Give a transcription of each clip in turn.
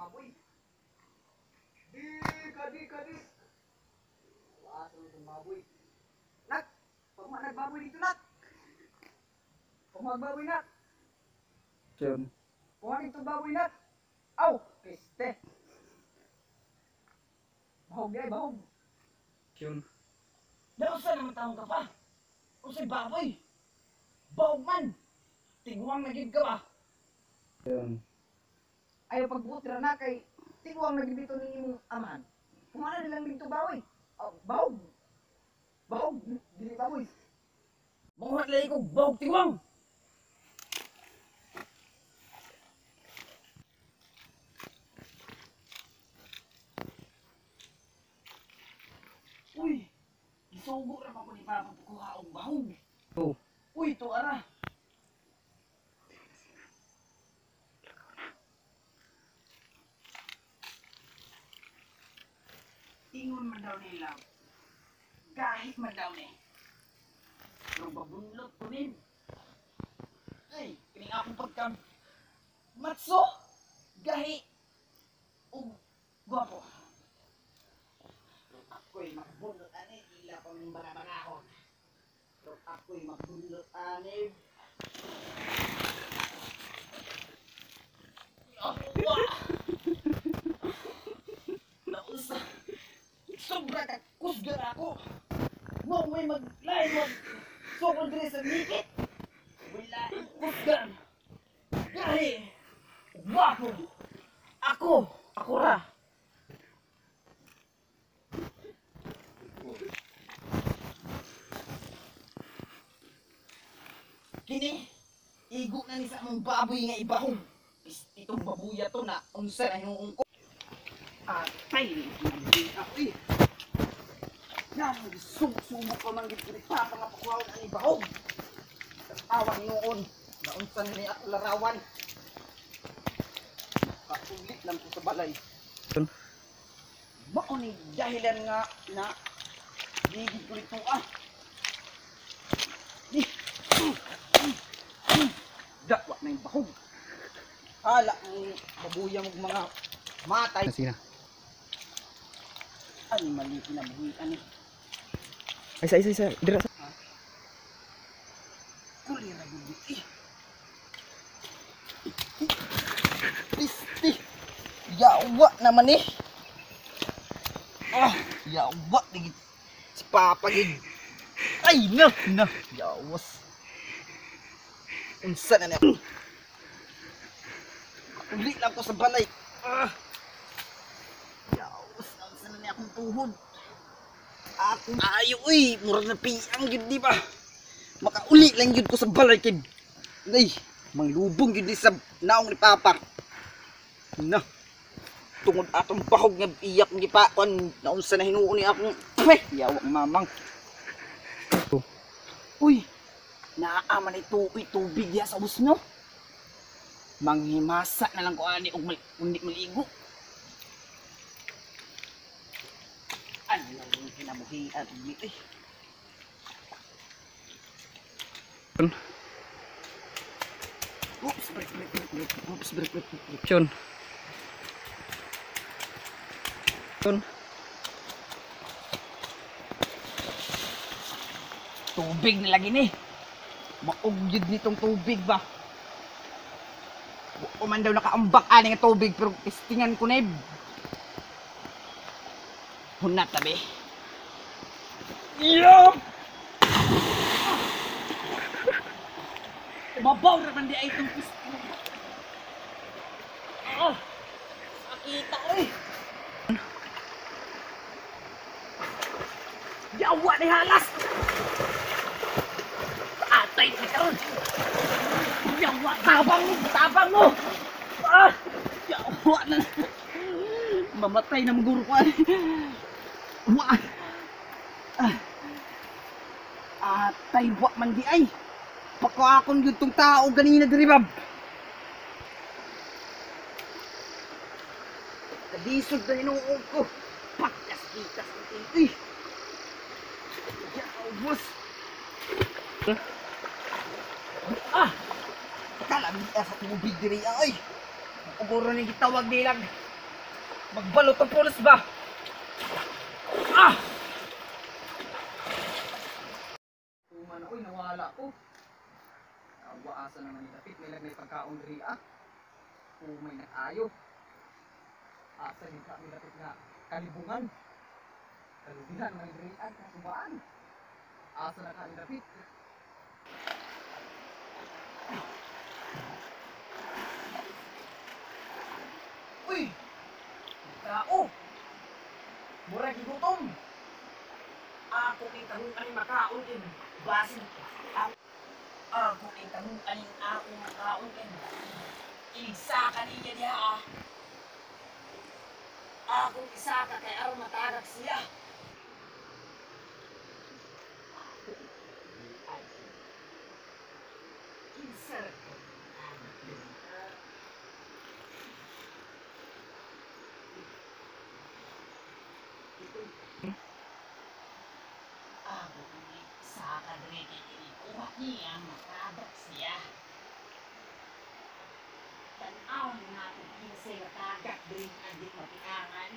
baboy. Di ka. Asa itong baboy. Nak! Pag nagbaboy dito, nak! Pag magbaboy, nak! Yun. Pag dito baboy, nak! Aw! Piste! Bahog day, bahog! Yun. Nausa naman taong ka pa. Usay baboy. Bahog man. Tiguang nagig ka ba? Yun. Ayaw pagbutra na kay tiguang nagibito ni imong amahan. Kumana nilang dito baboy. Oh, bahog! Bahog! Dili baboy. Mga lay ko bahog tiguang. Uy! Gisugo na pa ko ni Papa kuha og bahog. Oh. Uy, to ara. Ingon man daw nila. Kahit man daw ni. Pero babunlot ko rin. Ay, kining akong pagkam. Matso! Gahi! O gwapo. Ako'y magbunlot ani, ila pa mong bangabangahon. Pero ako'y magbunlot ani. Nausa! Sobra ka kusgar ako! No, may mag-line mo! Sokol din sa nikit! Wala yung kusgar! Gahi! Wapo! Ako! Ako ra! Kini! Igo na ni sa mong baboy nga ibahong! Itong babuya to na unsa na yung ungko! Atay! Hindi ako eh! Yan! Sumo pa man gid kini papa nga pakuhaw na ni bahong! Awang noon! Na unsa ni ako larawan! Paulit lang ko sa balay! Mao ni dahilan nga na gigid ko nito ah! Di! Dakwa na yung bahong! Hala ang babuya mong mga matay! Sige na. Ani mali kinabuhi ani. Isa. Dira sa. Kuli ra gud eh. Pisti. Yawa naman eh. Yawa digit. Si Papa gid. Ay na. Yawas. Unsa na niya? Uli lang ko sa balay. Yawas, unsa na niya akong tuhod. Ako ayo uy, murag na piyang gid di ba? Makauli lang gid ko sa balay kid. Ay, manglubong gid sa naong ni Papa. Na. Tungod atong bahog nga iyak gi pa kon naunsa na hinuon ni akong yawa mamang. Uy, naaaman ni tubig ya sa ubos no? Manghimasa na lang ko ani og undi maligo. Ano lang yung kinabuhian dito eh. Oops, break. Yun. Tubig na lagi ni. Maugyod nitong tubig ba? O man daw nakaambak ani nga tubig pero testingan ko na eh. Hunat tabi. Yup! Mabaw naman di ay itong pistin. Sakita eh. Yawa ni halas! Atay ni karon. Yawa! Tabang mo! Yawa na. Mamatay na maguro ko ay. Wah! Atay wa man di ay. Pagkakon yun tong tao ganina diri bab. Kadisod na hinuog ko. Pakas-kikas ng tinti. Yawas! Kalami sa tubig diri ay. Uguro ni gitawag nilang Magbalot ang pulis ba? Ah! Tuman oy, nawala ko. Waasa naman ni Dapit, may lagnay pagkaon ri ah. Umay na ayo. Asa din ka ni Dapit nga kalibungan. Kalubihan man ri ah, kasubaan. Asa na ka ni Dapit. Uy! Tao! Murag gigutom! Ako kay tahong kaning makaon din. Basin. Ako kay tahong kaning ako makaon din. Iligsa niya diha ah. Ako isa ka kay aron matagak siya. Insert. Ako isa ka diri kay kuha niya matagak siya. Tanaw na kung kinsay matagak diri ang di matiangan.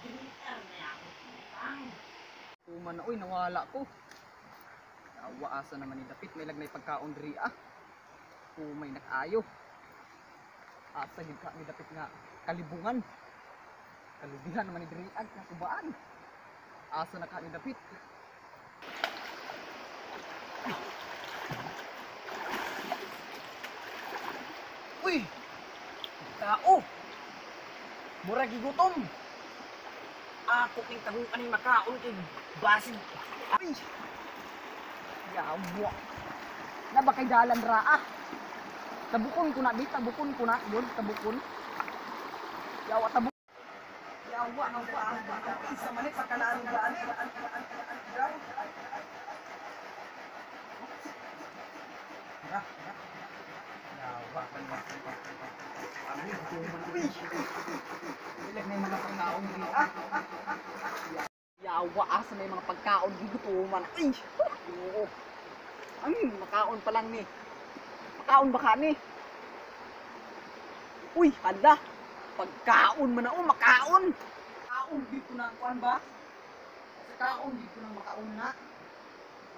Dilitar na ako pang. Tuman na oy, nawala ko. Waasa naman ni Dapit, may lagnay pagkaon ri ah. Umay na ayo. Asa gid ka ni Dapit nga kalibungan. Kalubihan naman ni diri ah, kasubaan. Asa na ka ni Dapit. Uy! Tao! Murag gigutom! Ako kay tahong kaning makaon kay basin. Ay! Yawa! Na ba kay dalan ra ah? Tabukon ko na di, tabukon ko na yun, tabukon. Yawa, tabukon. Yawa, nawa ang bata. Isa manit sa kalaan daan. Yawa, ilag na yung mga pagkaon din. Yawa, asa na yung mga pagkaon gigutuman. Ay! Oo. Ang makaon pa lang ni. Makaon ba ka ni? Uy, hala. Pagkaon man na o, makaon. Kaon dito na kuan ba? Sa kaon dito na makaon na.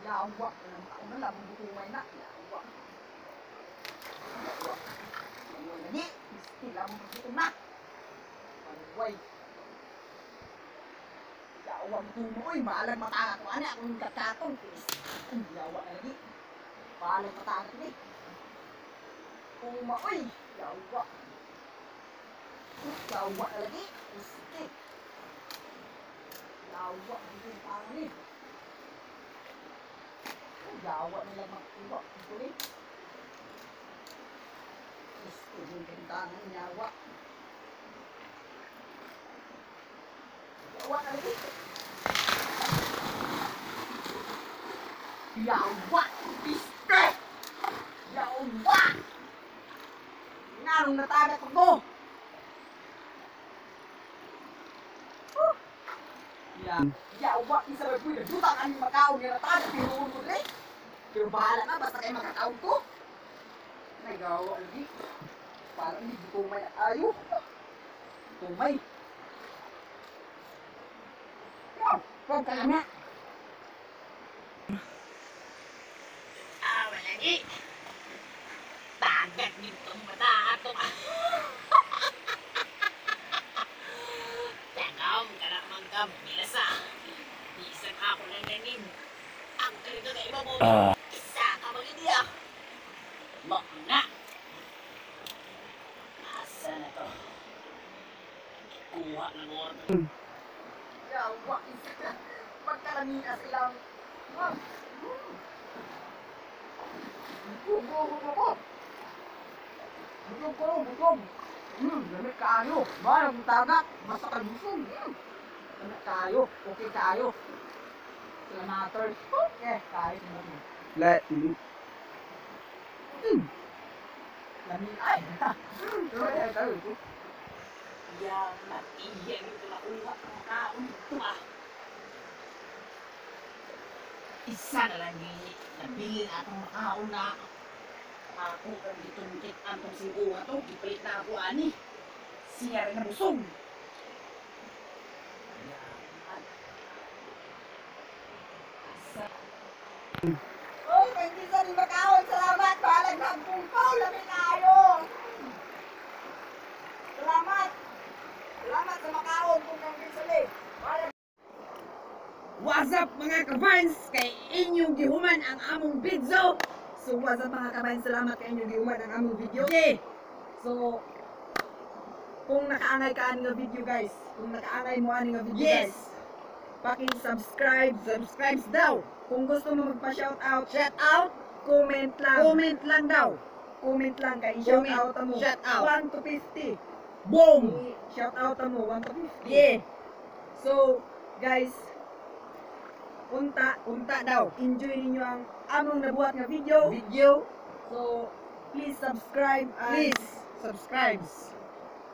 Yawa, makaon na labong butumay na. Yawa. Yawa. Yawa na ni. Isti labong butumay na. Anyway. Yawa butumay. Uy, maalag mata ko. Ano akong kakatong. Yawa na lagi. Maalag mata ko ni. Uy, yawa. Yawa na lagi. Isti. Yawa, dito yung tangan ni. Yawa nila magkuha. Dito ni. Isti, dito yung tangan ni yawa. Yawa na lagi. Yawa! Isti! Yawa! Nanong natagat ako! Yawa, isa ba puy, nagdutang ang makaon ni Ratana, pinuun mo rin. Pero bahala na, basta kayo makakaon ko. Nagawa lagi. Parang hindi tumay at ayo. Tumay. Huwag ka na. Awa lagi. Tagat dito ang mata ato. Tagam ka naman ka bilasa. Bisan ako lang ganin. Ang talaga na iba mo. Isa ka mag-idea. Makna. Asa na to? Kuha ng order. Yawa, isa. Magkalamias ilang. Butog. Gamit kayo. Barang tagak. Basta kalbusog. Gamit kayo. Okay kayo. Sila matters. Okay, kayo. Let Lami ay. Yang matiya dito na uwa ng kaon ito ah. Isa na lang nabili atong makaon na. Ako kang gitungkit antong singkuha to, gipalit na ako ani. Siya rin na busog. Oh, thank you sa Bakaon. Salamat. Balag na kung paulamin tayo. Salamat. Salamat sa Makaon kung kang kisali. What's up mga kabans? Kay inyong gihuman ang among video. So, what's up mga kabayan? Salamat kay inyo giuman ang among video. Okay. So, kung nakaangay ka ani nga video guys, kung nakaangay mo ani nga video Yes. guys, paki-subscribe. Subscribe daw. Kung gusto mo magpa-shoutout, Shout out. comment lang. Comment lang daw. Comment lang kay Comment. shoutout mo. Shout out. 1 to 50. Boom. Shoutout mo 1 to 50. Yeah. So, guys, unta daw. enjoy ninyo ang among nabuhat nga video. Video. So, please subscribe and Please subscribe.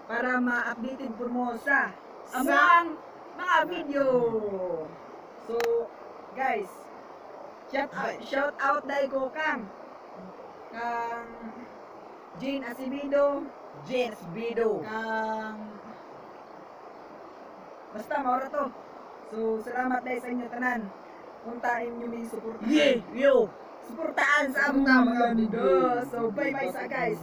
para ma-updated po mo sa Sa- among mga video. So, guys, shout out dai ko kang Jane Acevedo, Jens Bido. kang basta maura to. So, salamat dai sa inyo tanan. Puntahin nyo may support. Yeah. Yo. Suportaan sa among mga video. So, bye-bye sa guys.